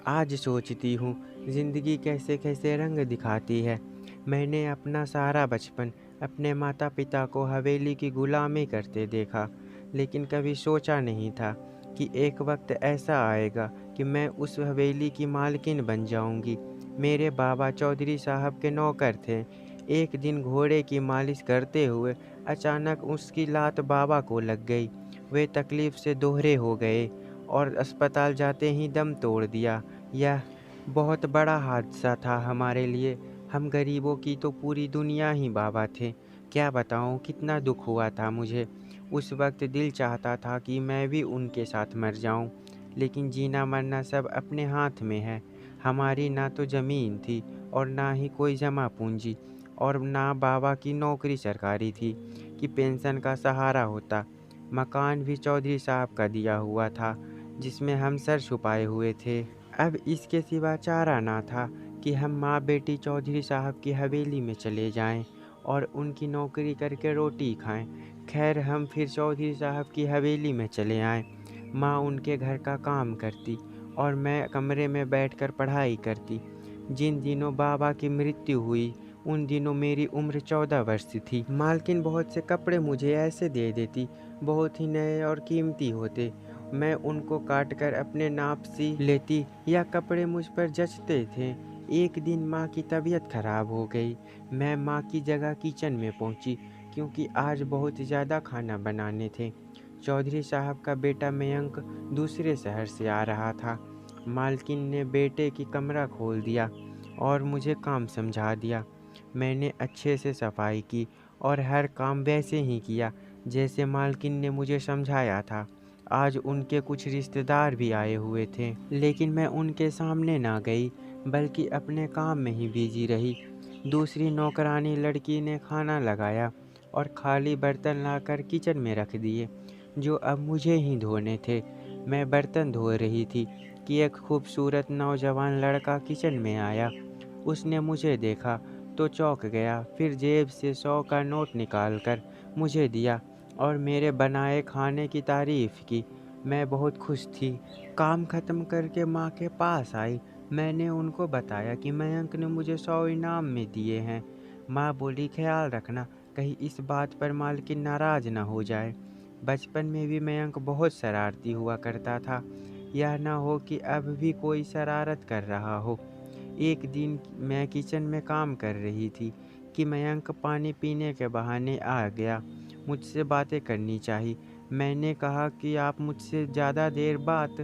आज सोचती हूँ ज़िंदगी कैसे कैसे रंग दिखाती है। मैंने अपना सारा बचपन अपने माता पिता को हवेली की गुलामी करते देखा, लेकिन कभी सोचा नहीं था कि एक वक्त ऐसा आएगा कि मैं उस हवेली की मालकिन बन जाऊंगी। मेरे बाबा चौधरी साहब के नौकर थे। एक दिन घोड़े की मालिश करते हुए अचानक उसकी लात बाबा को लग गई। वे तकलीफ से दोहरे हो गए और अस्पताल जाते ही दम तोड़ दिया। यह बहुत बड़ा हादसा था हमारे लिए। हम गरीबों की तो पूरी दुनिया ही बाबा थे। क्या बताऊं कितना दुख हुआ था मुझे। उस वक्त दिल चाहता था कि मैं भी उनके साथ मर जाऊं, लेकिन जीना मरना सब अपने हाथ में है। हमारी ना तो ज़मीन थी और ना ही कोई जमा पूंजी, और ना बाबा की नौकरी सरकारी थी कि पेंशन का सहारा होता। मकान भी चौधरी साहब का दिया हुआ था, जिसमें हम सर छुपाए हुए थे। अब इसके सिवा चारा ना था कि हम माँ बेटी चौधरी साहब की हवेली में चले जाएं और उनकी नौकरी करके रोटी खाएं। खैर हम फिर चौधरी साहब की हवेली में चले आए। माँ उनके घर का काम करती और मैं कमरे में बैठकर पढ़ाई करती। जिन दिनों बाबा की मृत्यु हुई उन दिनों मेरी उम्र 14 वर्ष थी। मालकिन बहुत से कपड़े मुझे ऐसे दे देती, बहुत ही नए और कीमती होते। मैं उनको काट कर अपने नाप सी लेती या कपड़े मुझ पर जचते थे। एक दिन माँ की तबीयत खराब हो गई। मैं माँ की जगह किचन में पहुंची, क्योंकि आज बहुत ज़्यादा खाना बनाने थे। चौधरी साहब का बेटा मयंक दूसरे शहर से आ रहा था। मालकिन ने बेटे की कमरा खोल दिया और मुझे काम समझा दिया। मैंने अच्छे से सफाई की और हर काम वैसे ही किया जैसे मालकिन ने मुझे समझाया था। आज उनके कुछ रिश्तेदार भी आए हुए थे, लेकिन मैं उनके सामने ना गई, बल्कि अपने काम में ही बिजी रही। दूसरी नौकरानी लड़की ने खाना लगाया और खाली बर्तन लाकर किचन में रख दिए, जो अब मुझे ही धोने थे। मैं बर्तन धो रही थी कि एक खूबसूरत नौजवान लड़का किचन में आया। उसने मुझे देखा तो चौंक गया, फिर जेब से 100 का नोट निकालकर मुझे दिया और मेरे बनाए खाने की तारीफ की। मैं बहुत खुश थी। काम खत्म करके माँ के पास आई। मैंने उनको बताया कि मयंक ने मुझे 100 इनाम में दिए हैं। माँ बोली, ख्याल रखना कहीं इस बात पर मालकिन नाराज ना हो जाए। बचपन में भी मयंक बहुत शरारती हुआ करता था। यह ना हो कि अब भी कोई शरारत कर रहा हो। एक दिन मैं किचन में काम कर रही थी कि मयंक पानी पीने के बहाने आ गया। मुझसे बातें करनी चाहिए। मैंने कहा कि आप मुझसे ज़्यादा देर बात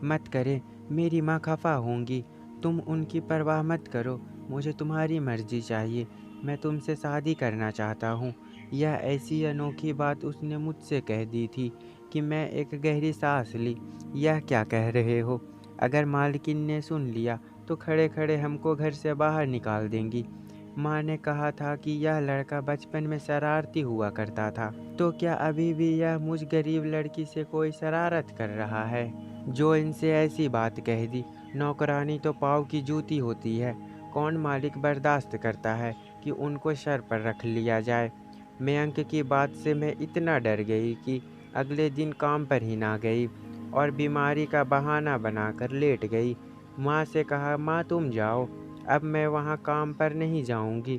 मत करें, मेरी माँ खफा होंगी। तुम उनकी परवाह मत करो, मुझे तुम्हारी मर्जी चाहिए। मैं तुमसे शादी करना चाहता हूँ। यह ऐसी अनोखी बात उसने मुझसे कह दी थी कि मैं एक गहरी सांस ली। यह क्या कह रहे हो? अगर मालकिन ने सुन लिया तो खड़े खड़े हमको घर से बाहर निकाल देंगी। माँ ने कहा था कि यह लड़का बचपन में शरारती हुआ करता था, तो क्या अभी भी यह मुझ गरीब लड़की से कोई शरारत कर रहा है जो इनसे ऐसी बात कह दी? नौकरानी तो पाँव की जूती होती है। कौन मालिक बर्दाश्त करता है कि उनको सर पर रख लिया जाए? मयंक की बात से मैं इतना डर गई कि अगले दिन काम पर ही ना गई और बीमारी का बहाना बनाकर लेट गई। माँ से कहा, माँ तुम जाओ, अब मैं वहाँ काम पर नहीं जाऊँगी।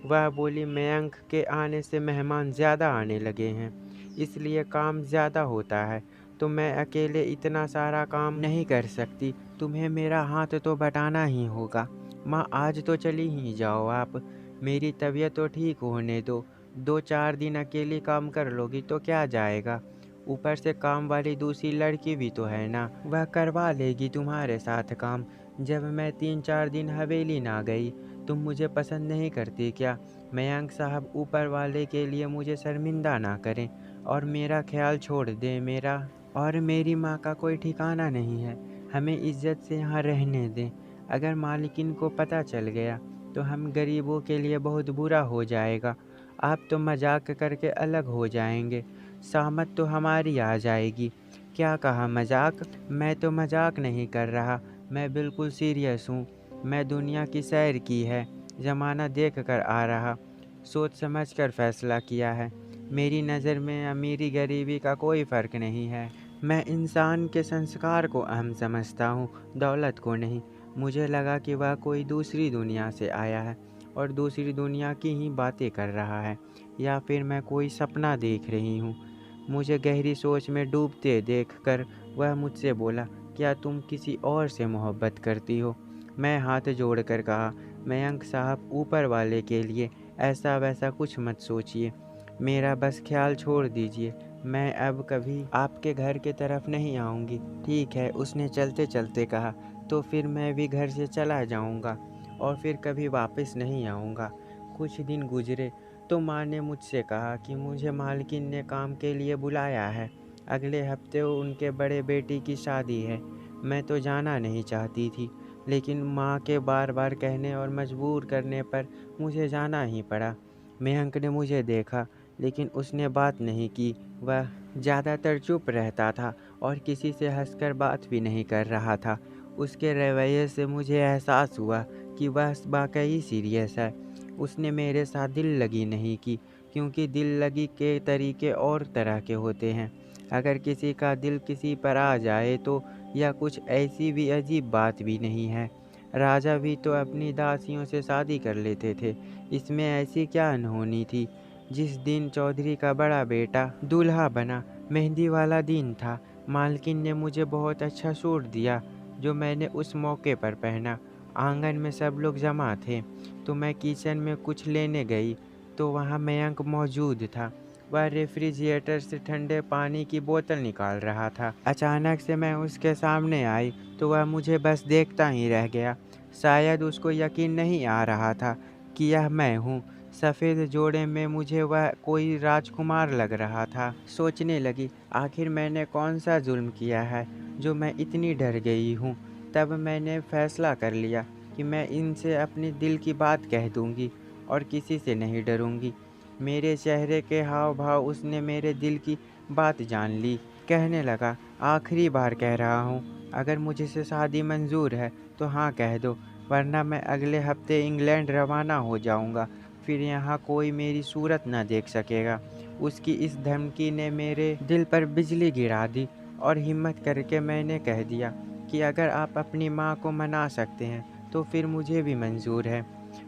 वह बोली, मयंक के आने से मेहमान ज़्यादा आने लगे हैं, इसलिए काम ज़्यादा होता है, तो मैं अकेले इतना सारा काम नहीं कर सकती। तुम्हें मेरा हाथ तो बटाना ही होगा। माँ आज तो चली ही जाओ आप, मेरी तबीयत तो ठीक होने दो। 2-4 दिन अकेली काम कर लोगी तो क्या जाएगा? ऊपर से काम वाली दूसरी लड़की भी तो है ना, वह करवा लेगी तुम्हारे साथ काम। जब मैं 3-4 दिन हवेली ना गई, तुम मुझे पसंद नहीं करती क्या? मयंक साहब ऊपर वाले के लिए मुझे शर्मिंदा ना करें और मेरा ख्याल छोड़ दें। मेरा और मेरी माँ का कोई ठिकाना नहीं है। हमें इज्जत से यहाँ रहने दें। अगर मालकिन को पता चल गया तो हम गरीबों के लिए बहुत बुरा हो जाएगा। आप तो मजाक करके अलग हो जाएंगे, शामत तो हमारी आ जाएगी। क्या कहा मजाक? मैं तो मजाक नहीं कर रहा, मैं बिल्कुल सीरियस हूँ। मैं दुनिया की सैर की है, ज़माना देख कर आ रहा, सोच समझ कर फैसला किया है। मेरी नज़र में अमीरी गरीबी का कोई फ़र्क नहीं है। मैं इंसान के संस्कार को अहम समझता हूँ, दौलत को नहीं। मुझे लगा कि वह कोई दूसरी दुनिया से आया है और दूसरी दुनिया की ही बातें कर रहा है, या फिर मैं कोई सपना देख रही हूँ। मुझे गहरी सोच में डूबते देखकर वह मुझसे बोला, क्या तुम किसी और से मोहब्बत करती हो? मैं हाथ जोड़कर कहा, मयंक साहब, ऊपर वाले के लिए ऐसा वैसा कुछ मत सोचिए। मेरा बस ख्याल छोड़ दीजिए। मैं अब कभी आपके घर की तरफ नहीं आऊँगी। ठीक है, उसने चलते चलते कहा। तो फिर मैं भी घर से चला जाऊँगा और फिर कभी वापस नहीं आऊँगा। कुछ दिन गुजरे तो माँ ने मुझसे कहा कि मुझे मालकिन ने काम के लिए बुलाया है। अगले हफ्ते उनके बड़े बेटी की शादी है। मैं तो जाना नहीं चाहती थी, लेकिन माँ के बार बार कहने और मजबूर करने पर मुझे जाना ही पड़ा। मयंक ने मुझे देखा, लेकिन उसने बात नहीं की। वह ज़्यादातर चुप रहता था और किसी से हंसकर बात भी नहीं कर रहा था। उसके रवैये से मुझे एहसास हुआ कि वह वाकई सीरियस है। उसने मेरे साथ दिल लगी नहीं की, क्योंकि दिल लगी के तरीके और तरह के होते हैं। अगर किसी का दिल किसी पर आ जाए तो यह कुछ ऐसी भी अजीब बात भी नहीं है। राजा भी तो अपनी दासियों से शादी कर लेते थे। इसमें ऐसी क्या अनहोनी थी? जिस दिन चौधरी का बड़ा बेटा दूल्हा बना, मेहंदी वाला दिन था। मालकिन ने मुझे बहुत अच्छा सूट दिया, जो मैंने उस मौके पर पहना। आंगन में सब लोग जमा थे, तो मैं किचन में कुछ लेने गई, तो वहाँ मयंक मौजूद था। वह रेफ्रिजरेटर से ठंडे पानी की बोतल निकाल रहा था। अचानक से मैं उसके सामने आई, तो वह मुझे बस देखता ही रह गया। शायद उसको यकीन नहीं आ रहा था कि यह मैं हूँ। सफ़ेद जोड़े में मुझे वह कोई राजकुमार लग रहा था। सोचने लगी, आखिर मैंने कौन सा जुल्म किया है जो मैं इतनी डर गई हूँ। तब मैंने फैसला कर लिया कि मैं इनसे अपनी दिल की बात कह दूँगी और किसी से नहीं डरूँगी। मेरे चेहरे के हाव भाव उसने मेरे दिल की बात जान ली। कहने लगा, आखिरी बार कह रहा हूँ, अगर मुझसे शादी मंजूर है तो हाँ कह दो, वरना मैं अगले हफ्ते इंग्लैंड रवाना हो जाऊँगा। फिर यहाँ कोई मेरी सूरत न देख सकेगा। उसकी इस धमकी ने मेरे दिल पर बिजली गिरा दी और हिम्मत करके मैंने कह दिया कि अगर आप अपनी माँ को मना सकते हैं तो फिर मुझे भी मंजूर है।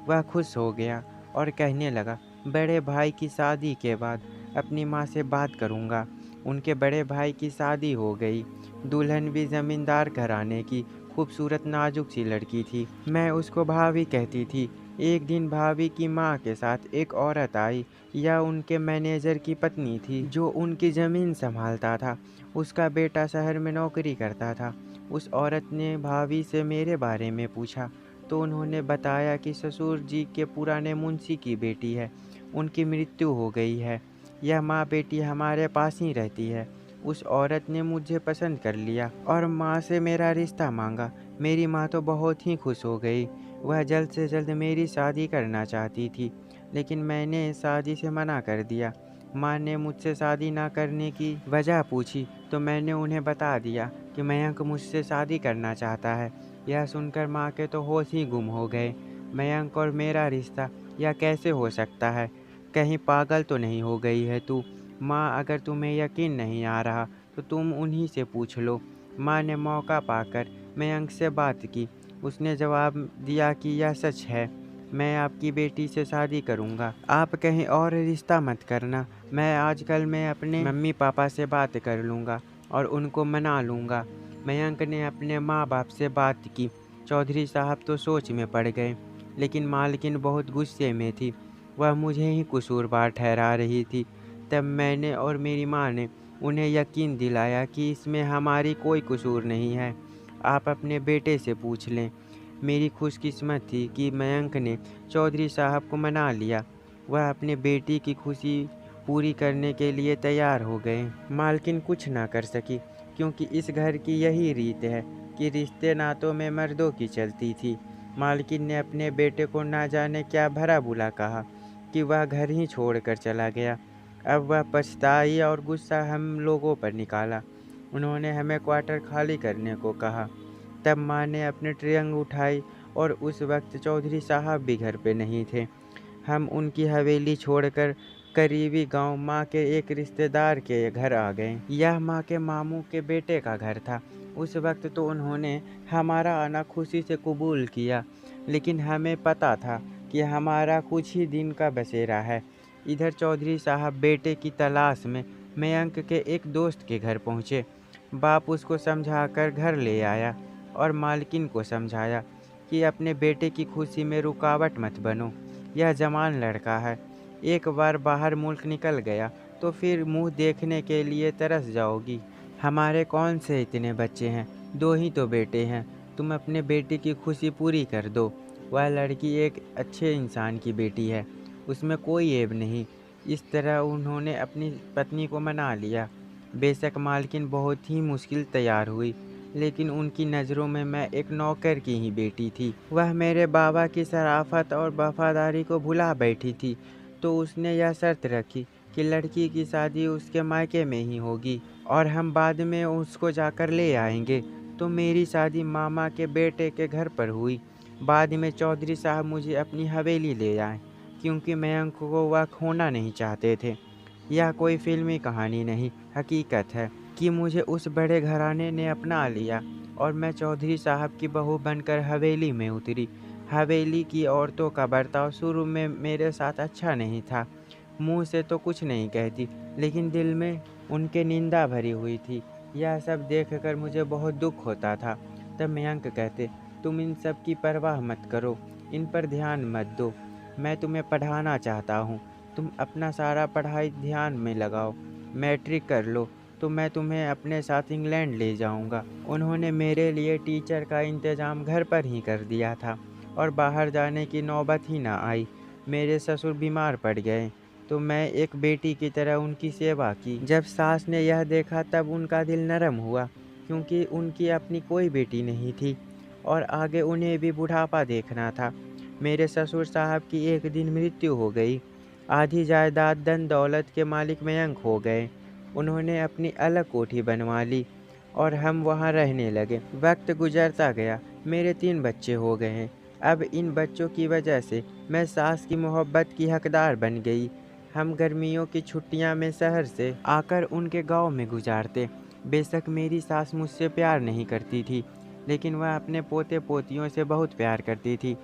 वह खुश हो गया और कहने लगा, बड़े भाई की शादी के बाद अपनी माँ से बात करूँगा। उनके बड़े भाई की शादी हो गई। दुल्हन भी ज़मींदार घराने की खूबसूरत नाजुक सी लड़की थी। मैं उसको भाभी कहती थी। एक दिन भाभी की माँ के साथ एक औरत आई। यह उनके मैनेजर की पत्नी थी, जो उनकी ज़मीन संभालता था। उसका बेटा शहर में नौकरी करता था। उस औरत ने भाभी से मेरे बारे में पूछा, तो उन्होंने बताया कि ससुर जी के पुराने मुंशी की बेटी है, उनकी मृत्यु हो गई है। यह माँ बेटी हमारे पास ही रहती है। उस औरत ने मुझे पसंद कर लिया और माँ से मेरा रिश्ता मांगा। मेरी माँ तो बहुत ही खुश हो गई। वह जल्द से जल्द मेरी शादी करना चाहती थी, लेकिन मैंने शादी से मना कर दिया। माँ ने मुझसे शादी ना करने की वजह पूछी, तो मैंने उन्हें बता दिया कि मयंक मुझसे शादी करना चाहता है। यह सुनकर माँ के तो होश ही गुम हो गए। मयंक और मेरा रिश्ता, यह कैसे हो सकता है? कहीं पागल तो नहीं हो गई है तू? माँ, अगर तुम्हें यकीन नहीं आ रहा तो तुम उन्हीं से पूछ लो। माँ ने मौका पाकर मयंक से बात की। उसने जवाब दिया कि यह सच है, मैं आपकी बेटी से शादी करूंगा। आप कहीं और रिश्ता मत करना। मैं आजकल मैं अपने मम्मी पापा से बात कर लूँगा और उनको मना लूँगा। मयंक ने अपने माँ बाप से बात की। चौधरी साहब तो सोच में पड़ गए, लेकिन मालकिन बहुत गुस्से में थी। वह मुझे ही कसूरवार ठहरा रही थी। तब मैंने और मेरी माँ ने उन्हें यकीन दिलाया कि इसमें हमारी कोई कसूर नहीं है। आप अपने बेटे से पूछ लें। मेरी खुशकिस्मत थी कि मयंक ने चौधरी साहब को मना लिया। वह अपने बेटी की खुशी पूरी करने के लिए तैयार हो गए। मालकिन कुछ ना कर सकी, क्योंकि इस घर की यही रीत है कि रिश्ते नातों में मर्दों की चलती थी। मालकिन ने अपने बेटे को ना जाने क्या भला बुरा कहा कि वह घर ही छोड़कर चला गया। अब वह पछताई और गुस्सा हम लोगों पर निकाला। उन्होंने हमें क्वार्टर खाली करने को कहा। तब माँ ने अपनी ट्रंक उठाई और उस वक्त चौधरी साहब भी घर पे नहीं थे। हम उनकी हवेली छोड़कर करीबी गांव माँ के एक रिश्तेदार के घर आ गए। यह माँ के मामू के बेटे का घर था। उस वक्त तो उन्होंने हमारा आना खुशी से कबूल किया, लेकिन हमें पता था कि हमारा कुछ ही दिन का बसेरा है। इधर चौधरी साहब बेटे की तलाश में मयंक के एक दोस्त के घर पहुँचे। बाप उसको समझाकर घर ले आया और मालकिन को समझाया कि अपने बेटे की खुशी में रुकावट मत बनो। यह जवान लड़का है, एक बार बाहर मुल्क निकल गया तो फिर मुंह देखने के लिए तरस जाओगी। हमारे कौन से इतने बच्चे हैं, 2 ही तो बेटे हैं। तुम अपने बेटे की खुशी पूरी कर दो। वह लड़की एक अच्छे इंसान की बेटी है, उसमें कोई ऐब नहीं। इस तरह उन्होंने अपनी पत्नी को मना लिया। बेशक मालकिन बहुत ही मुश्किल तैयार हुई, लेकिन उनकी नज़रों में मैं एक नौकर की ही बेटी थी। वह मेरे बाबा की शराफत और वफादारी को भुला बैठी थी, तो उसने यह शर्त रखी कि लड़की की शादी उसके मायके में ही होगी और हम बाद में उसको जाकर ले आएंगे। तो मेरी शादी मामा के बेटे के घर पर हुई। बाद में चौधरी साहब मुझे अपनी हवेली ले आए, क्योंकि मयंक को वह खोना नहीं चाहते थे। यह कोई फिल्मी कहानी नहीं, हकीकत है कि मुझे उस बड़े घराने ने अपना लिया और मैं चौधरी साहब की बहू बनकर हवेली में उतरी। हवेली की औरतों का बर्ताव शुरू में मेरे साथ अच्छा नहीं था। मुंह से तो कुछ नहीं कहती, लेकिन दिल में उनके निंदा भरी हुई थी। यह सब देखकर मुझे बहुत दुख होता था। तब मयंक कहते, तुम इन सब की परवाह मत करो, इन पर ध्यान मत दो। मैं तुम्हें पढ़ाना चाहता हूँ, तुम अपना सारा पढ़ाई ध्यान में लगाओ। मैट्रिक कर लो तो मैं तुम्हें अपने साथ इंग्लैंड ले जाऊंगा। उन्होंने मेरे लिए टीचर का इंतज़ाम घर पर ही कर दिया था और बाहर जाने की नौबत ही ना आई। मेरे ससुर बीमार पड़ गए तो मैं एक बेटी की तरह उनकी सेवा की। जब सास ने यह देखा तब उनका दिल नरम हुआ, क्योंकि उनकी अपनी कोई बेटी नहीं थी और आगे उन्हें भी बुढ़ापा देखना था। मेरे ससुर साहब की एक दिन मृत्यु हो गई। आधी जायदाद धन दौलत के मालिक मयंक हो गए। उन्होंने अपनी अलग कोठी बनवा ली और हम वहाँ रहने लगे। वक्त गुजरता गया, मेरे 3 बच्चे हो गए हैं। अब इन बच्चों की वजह से मैं सास की मोहब्बत की हकदार बन गई। हम गर्मियों की छुट्टियां में शहर से आकर उनके गांव में गुजारते। बेशक मेरी सास मुझसे प्यार नहीं करती थी, लेकिन वह अपने पोते पोतियों से बहुत प्यार करती थी।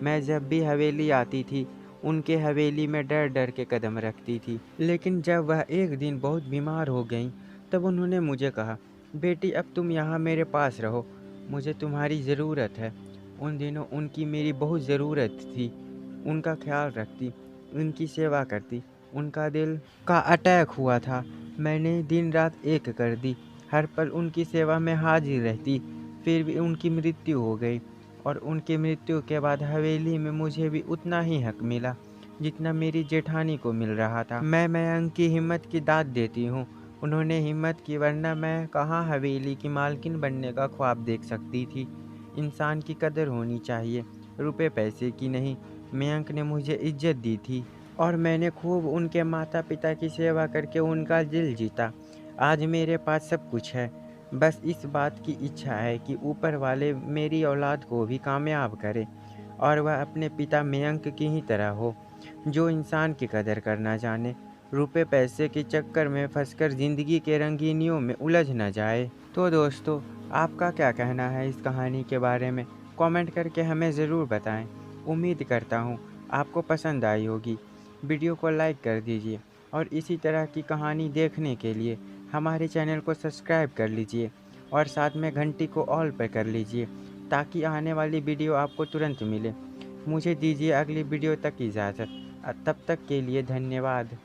मैं जब भी हवेली आती थी, उनके हवेली में डर डर के कदम रखती थी। लेकिन जब वह एक दिन बहुत बीमार हो गईं, तब उन्होंने मुझे कहा, बेटी अब तुम यहाँ मेरे पास रहो, मुझे तुम्हारी ज़रूरत है। उन दिनों उनकी मेरी बहुत ज़रूरत थी। उनका ख्याल रखती, उनकी सेवा करती। उनका दिल का अटैक हुआ था, मैंने दिन रात एक कर दी। हर पल उनकी सेवा में हाजिर रहती। फिर भी उनकी मृत्यु हो गई और उनकी मृत्यु के बाद हवेली में मुझे भी उतना ही हक मिला जितना मेरी जेठानी को मिल रहा था। मैं मयंक की हिम्मत की दाद देती हूँ। उन्होंने हिम्मत की, वरना मैं कहाँ हवेली की मालकिन बनने का ख्वाब देख सकती थी। इंसान की कदर होनी चाहिए, रुपए पैसे की नहीं। मयंक ने मुझे इज्जत दी थी और मैंने खूब उनके माता पिता की सेवा करके उनका दिल जीता। आज मेरे पास सब कुछ है। बस इस बात की इच्छा है कि ऊपर वाले मेरी औलाद को भी कामयाब करे और वह अपने पिता मयंक की ही तरह हो, जो इंसान की कदर करना जाने, रुपए पैसे के चक्कर में फंसकर ज़िंदगी के रंगीनियों में उलझ न जाए। तो दोस्तों, आपका क्या कहना है इस कहानी के बारे में? कमेंट करके हमें ज़रूर बताएं। उम्मीद करता हूँ आपको पसंद आई होगी। वीडियो को लाइक कर दीजिए और इसी तरह की कहानी देखने के लिए हमारे चैनल को सब्सक्राइब कर लीजिए और साथ में घंटी को ऑल पर कर लीजिए, ताकि आने वाली वीडियो आपको तुरंत मिले। मुझे दीजिए अगली वीडियो तक इजाज़त। तब तक के लिए धन्यवाद।